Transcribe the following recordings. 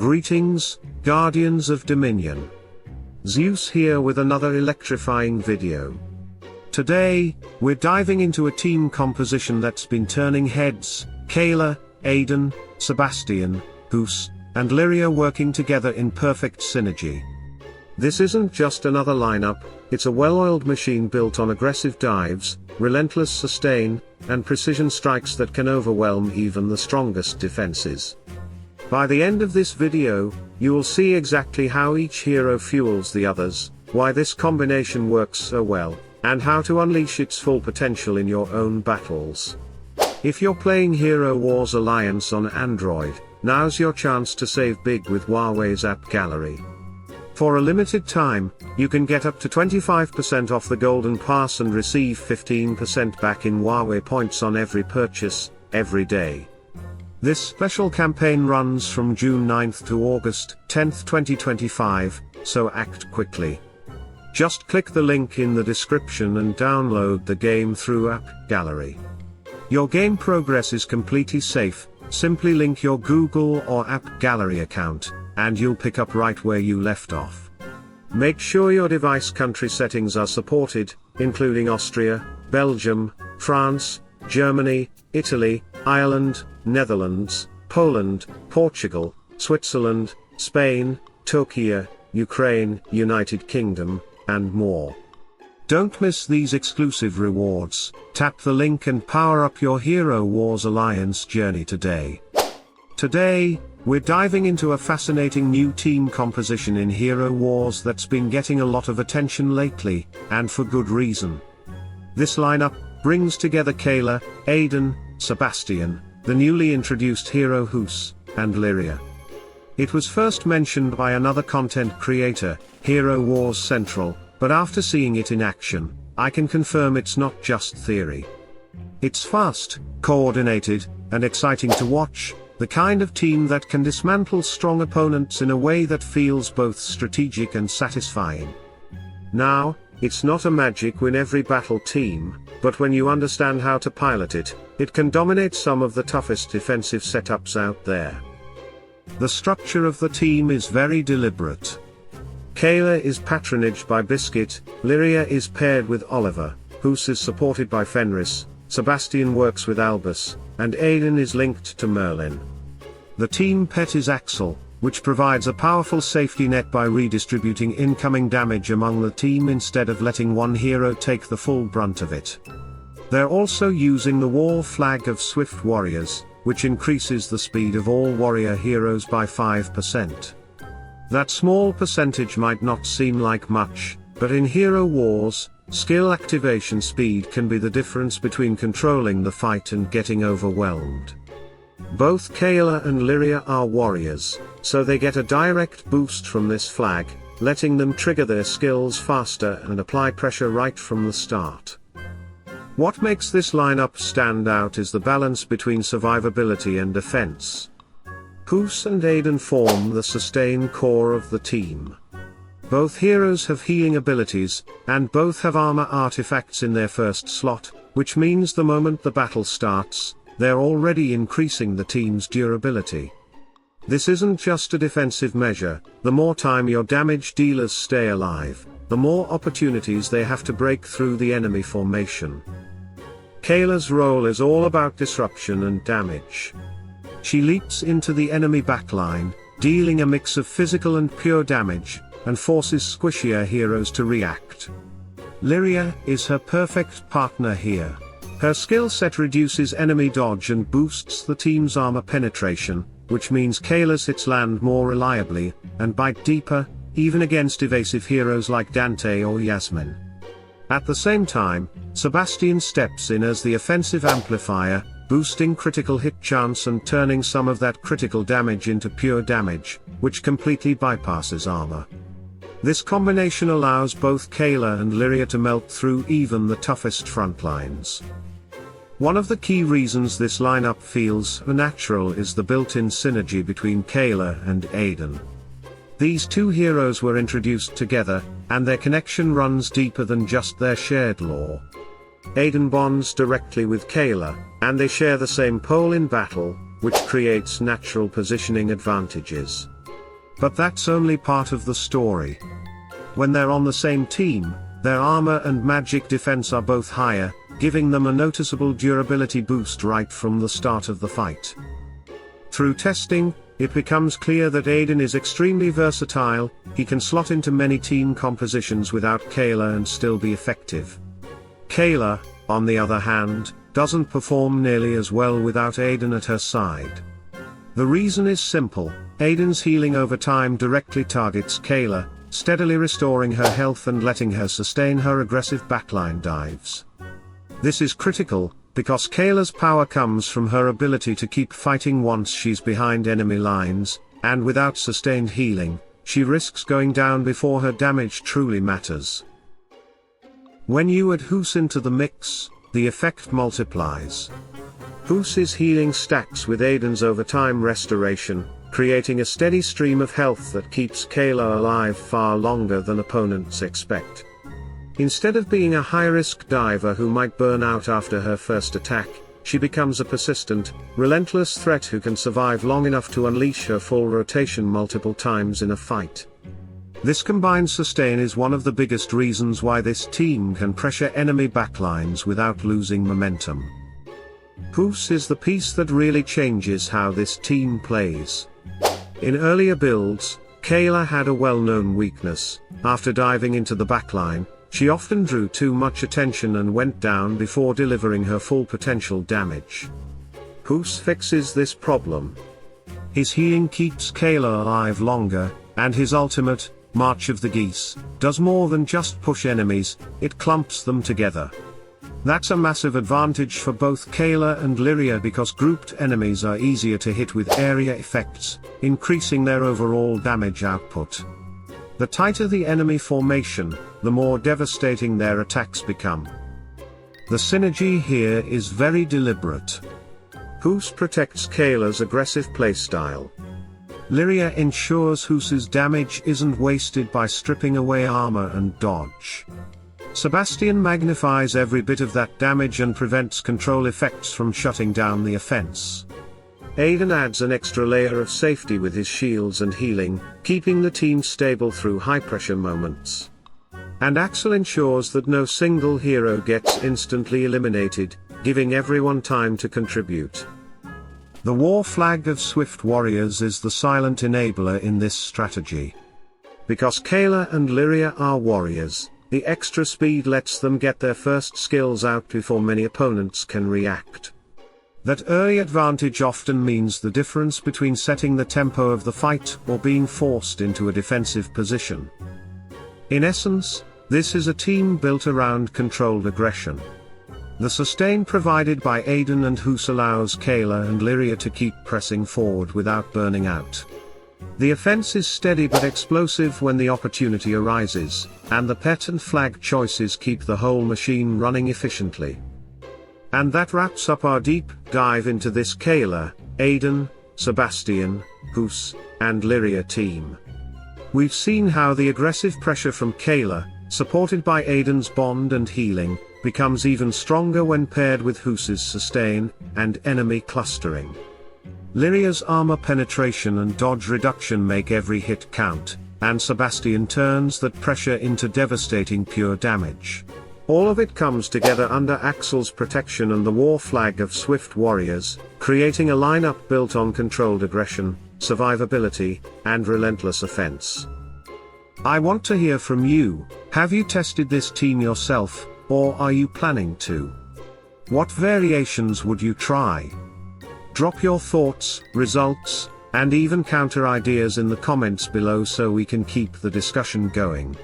Greetings, Guardians of Dominion. Zeus here with another electrifying video. Today, we're diving into a team composition that's been turning heads: Kayla, Aidan, Sebastian, Guus, and Lyria working together in perfect synergy. This isn't just another lineup, it's a well-oiled machine built on aggressive dives, relentless sustain, and precision strikes that can overwhelm even the strongest defenses. By the end of this video, you'll see exactly how each hero fuels the others, why this combination works so well, and how to unleash its full potential in your own battles. If you're playing Hero Wars Alliance on Android, now's your chance to save big with Huawei's app gallery. For a limited time, you can get up to 25% off the Golden Pass and receive 15% back in Huawei Points on every purchase, every day. This special campaign runs from June 9th to August 10th, 2025, so act quickly. Just click the link in the description and download the game through App Gallery. Your game progress is completely safe, simply link your Google or App Gallery account, and you'll pick up right where you left off. Make sure your device country settings are supported, including Austria, Belgium, France, Germany, Italy, Ireland, Netherlands, Poland, Portugal, Switzerland, Spain, Turkey, Ukraine, United Kingdom, and more. Don't miss these exclusive rewards. Tap the link and power up your Hero Wars Alliance journey today. Today, we're diving into a fascinating new team composition in Hero Wars that's been getting a lot of attention lately, and for good reason. This lineup brings together Kayla, Aidan, Sebastian, the newly introduced hero Guus, and Lyria. It was first mentioned by another content creator, Hero Wars Central, but after seeing it in action, I can confirm it's not just theory. It's fast, coordinated, and exciting to watch, the kind of team that can dismantle strong opponents in a way that feels both strategic and satisfying. Now, it's not a magic win every battle team, but when you understand how to pilot it, it can dominate some of the toughest defensive setups out there. The structure of the team is very deliberate. Kayla is patronaged by Biscuit, Lyria is paired with Oliver, Guus is supported by Fenris, Sebastian works with Albus, and Aidan is linked to Merlin. The team pet is Axel, which provides a powerful safety net by redistributing incoming damage among the team instead of letting one hero take the full brunt of it. They're also using the war flag of Swift Warriors, which increases the speed of all warrior heroes by 5%. That small percentage might not seem like much, but in Hero Wars, skill activation speed can be the difference between controlling the fight and getting overwhelmed. Both Kayla and Lyria are warriors, so they get a direct boost from this flag, letting them trigger their skills faster and apply pressure right from the start. What makes this lineup stand out is the balance between survivability and defense. Guus and Aidan form the sustain core of the team. Both heroes have healing abilities, and both have armor artifacts in their first slot, which means the moment the battle starts, they're already increasing the team's durability. This isn't just a defensive measure, the more time your damage dealers stay alive, the more opportunities they have to break through the enemy formation. Kayla's role is all about disruption and damage. She leaps into the enemy backline, dealing a mix of physical and pure damage, and forces squishier heroes to react. Lyria is her perfect partner here. Her skill set reduces enemy dodge and boosts the team's armor penetration, which means Kayla's hits land more reliably, and bite deeper, even against evasive heroes like Dante or Yasmin. At the same time, Sebastian steps in as the offensive amplifier, boosting critical hit chance and turning some of that critical damage into pure damage, which completely bypasses armor. This combination allows both Kayla and Lyria to melt through even the toughest front lines. One of the key reasons this lineup feels natural is the built-in synergy between Kayla and Aidan. These two heroes were introduced together, and their connection runs deeper than just their shared lore. Aidan bonds directly with Kayla, and they share the same pole in battle, which creates natural positioning advantages. But that's only part of the story. When they're on the same team, their armor and magic defense are both higher, giving them a noticeable durability boost right from the start of the fight. Through testing, it becomes clear that Aidan is extremely versatile. He can slot into many team compositions without Kayla and still be effective. Kayla, on the other hand, doesn't perform nearly as well without Aidan at her side. The reason is simple: Aidan's healing over time directly targets Kayla, steadily restoring her health and letting her sustain her aggressive backline dives. This is critical, because Kayla's power comes from her ability to keep fighting once she's behind enemy lines, and without sustained healing, she risks going down before her damage truly matters. When you add Guus into the mix, the effect multiplies. Guus's healing stacks with Aidan's overtime restoration, creating a steady stream of health that keeps Kayla alive far longer than opponents expect. Instead of being a high-risk diver who might burn out after her first attack, she becomes a persistent, relentless threat who can survive long enough to unleash her full rotation multiple times in a fight. This combined sustain is one of the biggest reasons why this team can pressure enemy backlines without losing momentum. Guus is the piece that really changes how this team plays. In earlier builds, Kayla had a well-known weakness: after diving into the backline, she often drew too much attention and went down before delivering her full potential damage. Guus fixes this problem. His healing keeps Kayla alive longer, and his ultimate, March of the Geese, does more than just push enemies, it clumps them together. That's a massive advantage for both Kayla and Lyria because grouped enemies are easier to hit with area effects, increasing their overall damage output. The tighter the enemy formation, the more devastating their attacks become. The synergy here is very deliberate. Guus protects Kayla's aggressive playstyle. Lyria ensures Guus's damage isn't wasted by stripping away armor and dodge. Sebastian magnifies every bit of that damage and prevents control effects from shutting down the offense. Aidan adds an extra layer of safety with his shields and healing, keeping the team stable through high-pressure moments. And Axel ensures that no single hero gets instantly eliminated, giving everyone time to contribute. The war flag of Swift Warriors is the silent enabler in this strategy. Because Kayla and Lyria are warriors, the extra speed lets them get their first skills out before many opponents can react. That early advantage often means the difference between setting the tempo of the fight or being forced into a defensive position. In essence, this is a team built around controlled aggression. The sustain provided by Aidan and Guus allows Kayla and Lyria to keep pressing forward without burning out. The offense is steady but explosive when the opportunity arises, and the pet and flag choices keep the whole machine running efficiently. And that wraps up our deep dive into this Kayla, Aidan, Sebastian, Guus, and Lyria team. We've seen how the aggressive pressure from Kayla, supported by Aidan's bond and healing, becomes even stronger when paired with Guus's sustain and enemy clustering. Lyria's armor penetration and dodge reduction make every hit count, and Sebastian turns that pressure into devastating pure damage. All of it comes together under Axel's protection and the war flag of Swift Warriors, creating a lineup built on controlled aggression, survivability, and relentless offense. I want to hear from you. Have you tested this team yourself, or are you planning to? What variations would you try? Drop your thoughts, results, and even counter ideas in the comments below so we can keep the discussion going.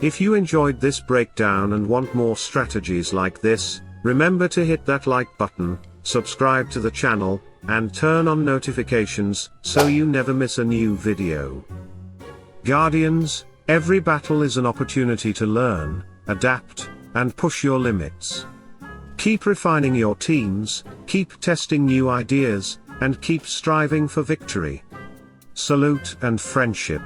If you enjoyed this breakdown and want more strategies like this, remember to hit that like button, subscribe to the channel, and turn on notifications so you never miss a new video. Guardians, every battle is an opportunity to learn, adapt, and push your limits. Keep refining your teams, keep testing new ideas, and keep striving for victory. Salute and friendship.